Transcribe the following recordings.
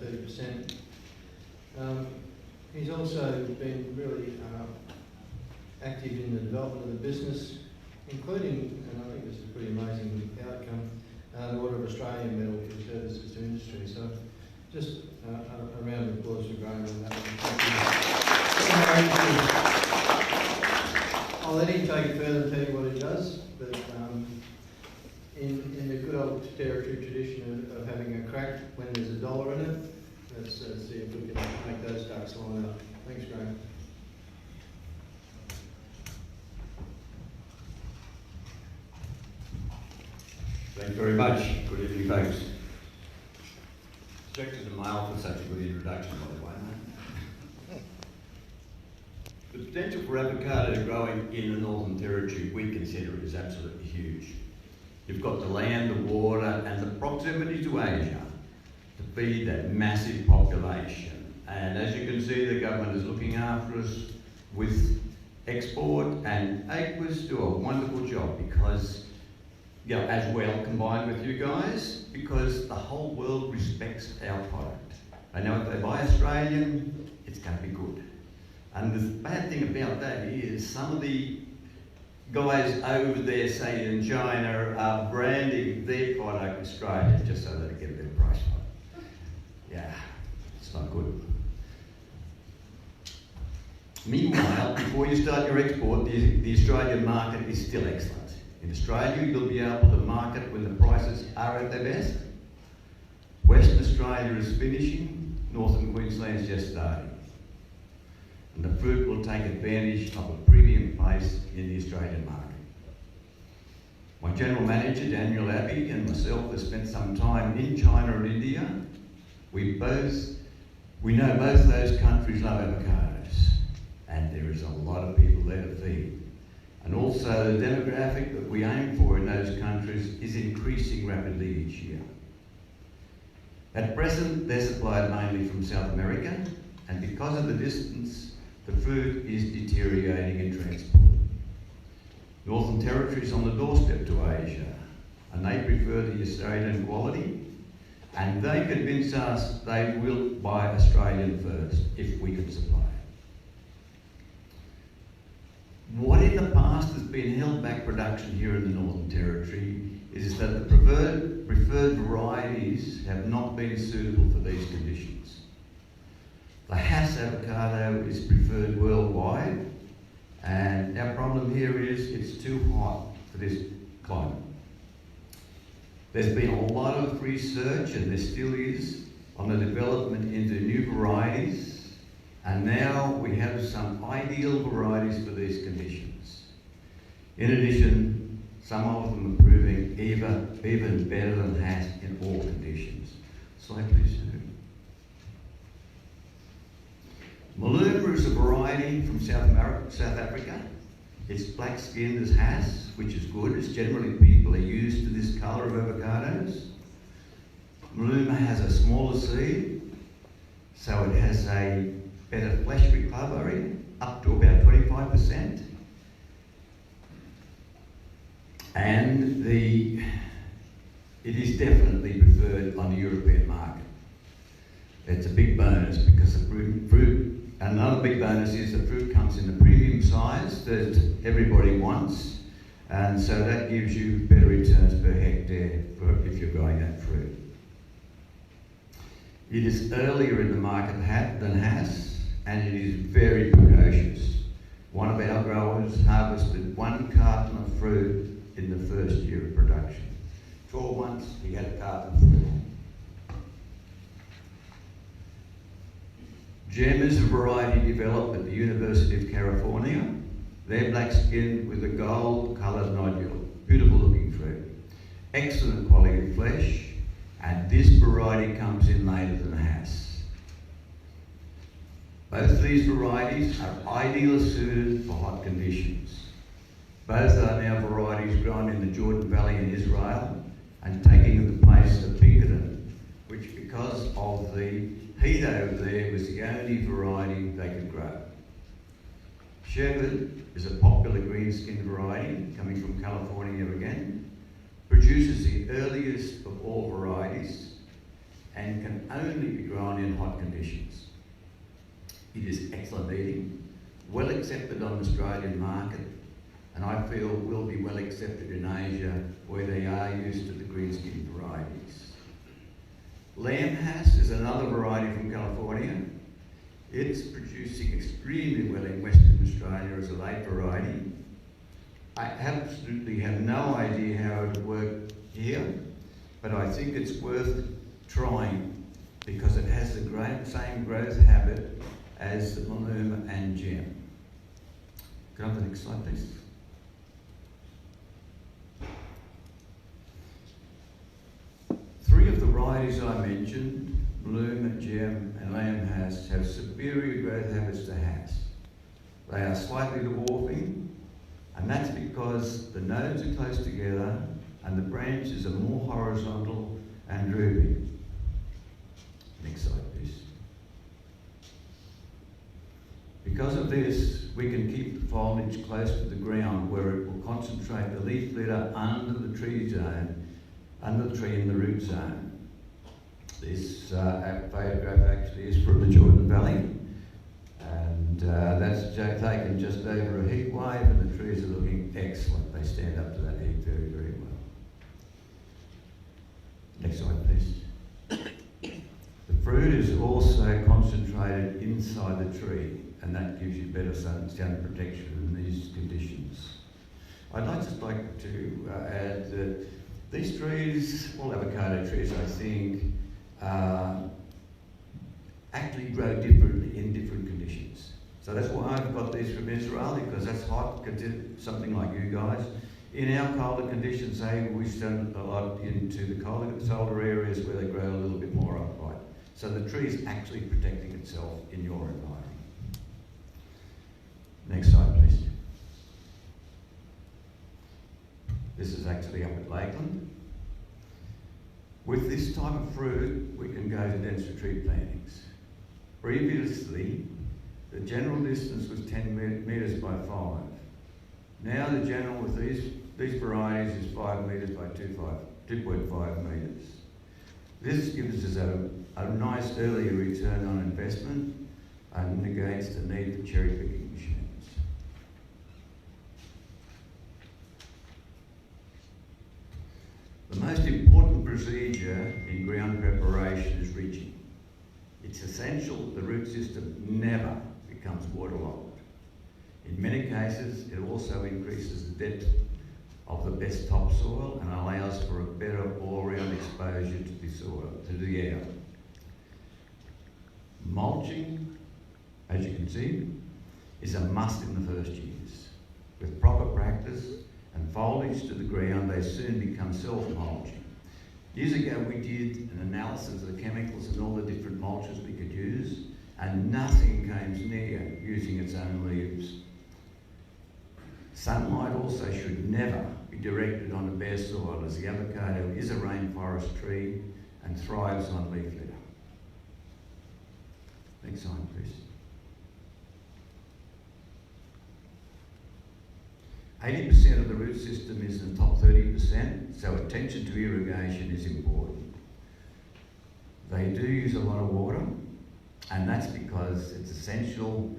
30%. He's also been really active in the development of the business, including, and I think this is a pretty amazing outcome, the Order of Australia Medal for services to industry. So just a round of applause for Graham on that one. I'll let him take it further and tell you what he does, but in the good old territory tradition of having a crack when there's a dollar in it, let's see if we can make those ducks line up. Thanks, Graham. Thanks very much. Good evening, folks. Respect to the mail for such a good introduction, by the way, mate. The potential for avocado growing in the Northern Territory, we consider is absolutely huge. You've got the land, the water, and the proximity to Asia to feed that massive population. And as you can see, the government is looking after us with export, and AQUIS do a wonderful job because, you know, as well combined with you guys, because the whole world respects our product. They know if they buy Australian, it's going to be good. And the bad thing about that is some of the guys over there, say in China, are branding their product Australian just so they get a better price for it. Yeah, it's not good. Meanwhile, before you start your export, the Australian market is still excellent. In Australia, you'll be able to market when the prices are at their best. Western Australia is finishing, Northern Queensland's just starting. And the fruit will take advantage of a premium place in the Australian market. My general manager, Daniel Abbey, and myself have spent some time in China and India. We know both those countries love avocados, and there is a lot of people there to feed. And also the demographic that we aim for in those countries is increasing rapidly each year. At present, they're supplied mainly from South America, and because of the distance, the fruit is deteriorating in transport. Northern Territory is on the doorstep to Asia, and they prefer the Australian quality, and they convince us they will buy Australian first if we can supply it. What in the past has been held back production here in the Northern Territory is that the preferred varieties have not been suitable for these conditions. The Hass avocado is preferred worldwide, and our problem here is it's too hot for this climate. There's been a lot of research, and there still is, on the development into new varieties, and now we have some ideal varieties for these conditions. In addition, some of them are proving even better than Hass in all conditions. Slide please. Maluma is a variety from South Africa. It's black skinned as Hass, which is good. It's generally people are used to this colour of avocados. Maluma has a smaller seed, so it has a better flesh recovery, up to about 25%. And it is definitely preferred on the European market. It's a big bonus because the fruit, another big bonus is the fruit comes in the premium size that everybody wants, and so that gives you better returns per hectare if you're growing that fruit. It is earlier in the market than Hass, and it is very precocious. One of our growers harvested 1 carton of fruit in the first year of production. 12 months, he had a carton of fruit. Gem is a variety developed at the University of California. They're black skinned with a gold coloured nodule. Beautiful looking fruit. Excellent quality flesh, and this variety comes in later than Hass. Both these varieties are ideally suited for hot conditions. Both are now varieties grown in the Jordan Valley in Israel and taking the place of Pinkerton, which because of the heat over there was the only variety they could grow. Shepherd is a popular green-skinned variety coming from California again, produces the earliest of all varieties, and can only be grown in hot conditions. It is excellent eating, well accepted on the Australian market, and I feel will be well accepted in Asia, where they are used to the greenskin varieties. Lambhass is another variety from California. It's producing extremely well in Western Australia as a late variety. I absolutely have no idea how it would work here, but I think it's worth trying because it has the same growth habit as the Bloom and Gem. Can I have the next slide, please? Three of the varieties I mentioned, Bloom, Gem and Lambhass, have superior growth habits to Hass. They are slightly dwarfing, and that's because the nodes are close together and the branches are more horizontal and drooping. Next slide, please. Because of this, we can keep the foliage close to the ground where it will concentrate the leaf litter under the tree zone, under the tree in the root zone. This photograph actually is from the Jordan Valley, and that's taken just over a heat wave, and the trees are looking excellent. They stand up to that heat very, very well. Next slide, please. The fruit is also concentrated inside the tree, and that gives you better sun protection in these conditions. I'd just like to add that these trees, all avocado trees, I think, actually grow differently in different conditions. So that's why I've got these from Israel, because that's hot, something like you guys. In our colder conditions, we send a lot into the colder areas where they grow a little bit more upright. So the tree is actually protecting itself in your environment. Next slide, please. This is actually up at Lakeland. With this type of fruit, we can go to denser tree plantings. Previously, the general distance was 10 metres by 5. Now the general with these varieties is 5 metres by 2.5 metres. This gives us a nice early return on investment and negates the need for cherry picking machines. The most important procedure in ground preparation is ridging. It's essential that the root system never becomes waterlogged. In many cases, it also increases the depth of the best topsoil and allows for a better all-round exposure to the soil, to the air. Mulching, as you can see, is a must in the first years. With proper practice and foliage to the ground, they soon become self-mulching. Years ago, we did an analysis of the chemicals and all the different mulches we could use, and nothing came near using its own leaves. Sunlight also should never be directed on the bare soil, as the avocado is a rainforest tree and thrives on leaf litter. Next slide, please. 80% of the root system is in the top 30%, so attention to irrigation is important. They do use a lot of water, and that's because it's essential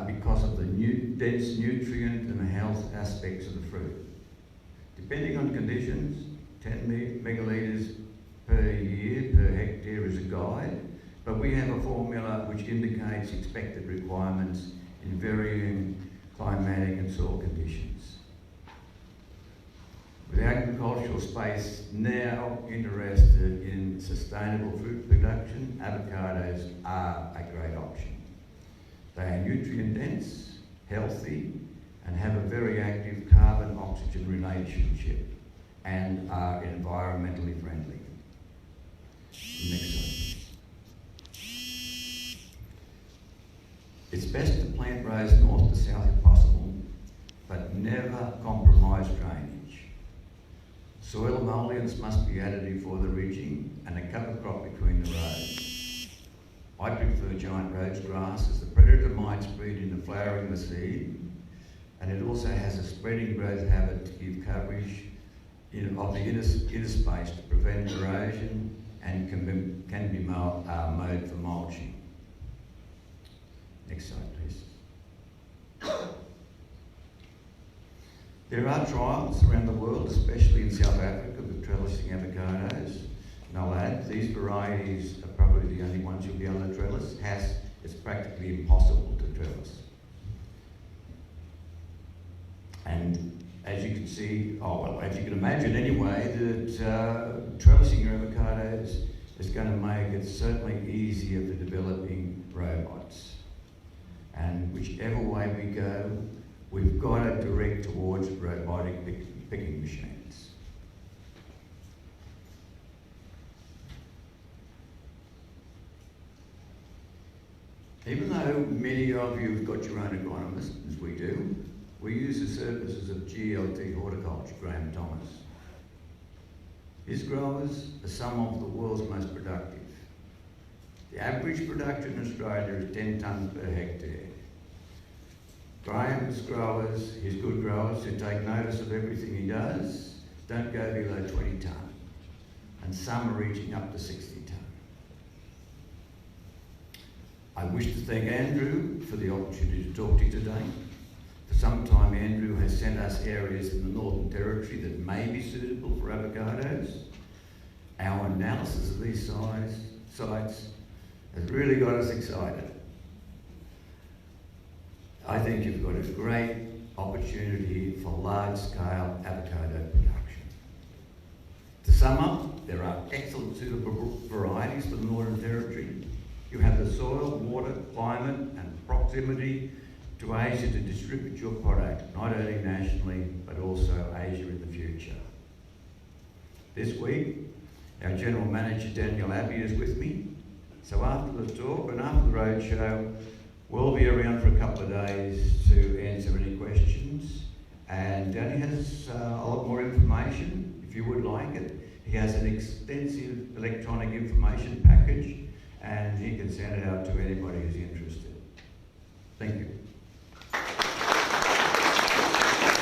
because of the dense nutrient and health aspects of the fruit. Depending on conditions, 10 megalitres per year per hectare is a guide, but we have a formula which indicates expected requirements in varying climatic and soil conditions. With agricultural space now interested in sustainable fruit production, avocados are a great option. They are nutrient dense, healthy, and have a very active carbon-oxygen relationship and are environmentally friendly. Next slide. It's best to plant rows north to south if possible, but never compromise drainage. Soil emollients must be added before the ridging and a cover crop between the rows. I prefer giant Rhodes grass as the predator mites breed in the flowering of the seed, and it also has a spreading growth habit to give coverage of the inner space to prevent erosion and can be mowed for mulching. Next slide, please. There are trials around the world, especially in South Africa, with trellising avocados. And I'll add, these varieties are probably the only ones you'll be able to trellis. It's practically impossible to trellis. And as you can see, as you can imagine anyway, that trellising your avocados is going to make it certainly easier for developing robots. And whichever way we go, we've got to direct towards robotic picking machines. Even though many of you have got your own agronomist, as we do, we use the services of GLT Horticulture, Graham Thomas. His growers are some of the world's most productive. The average production in Australia is 10 tonnes per hectare. Graham's growers, his good growers who take notice of everything he does, don't go below 20 tonne, and some are reaching up to 60 tonne. I wish to thank Andrew for the opportunity to talk to you today. For some time, Andrew has sent us areas in the Northern Territory that may be suitable for avocados. Our analysis of these sites has really got us excited. I think you've got a great opportunity for large-scale avocado production. To sum up, there are excellent suitable varieties for the Northern Territory. You have the soil, water, climate and proximity to Asia to distribute your product, not only nationally, but also Asia in the future. This week, our General Manager, Daniel Abbey, is with me. So after the talk and after the roadshow, we'll be around for a couple of days to answer any questions. And Danny has a lot more information, if you would like it. He has an extensive electronic information package, and he can send it out to anybody who's interested. Thank you.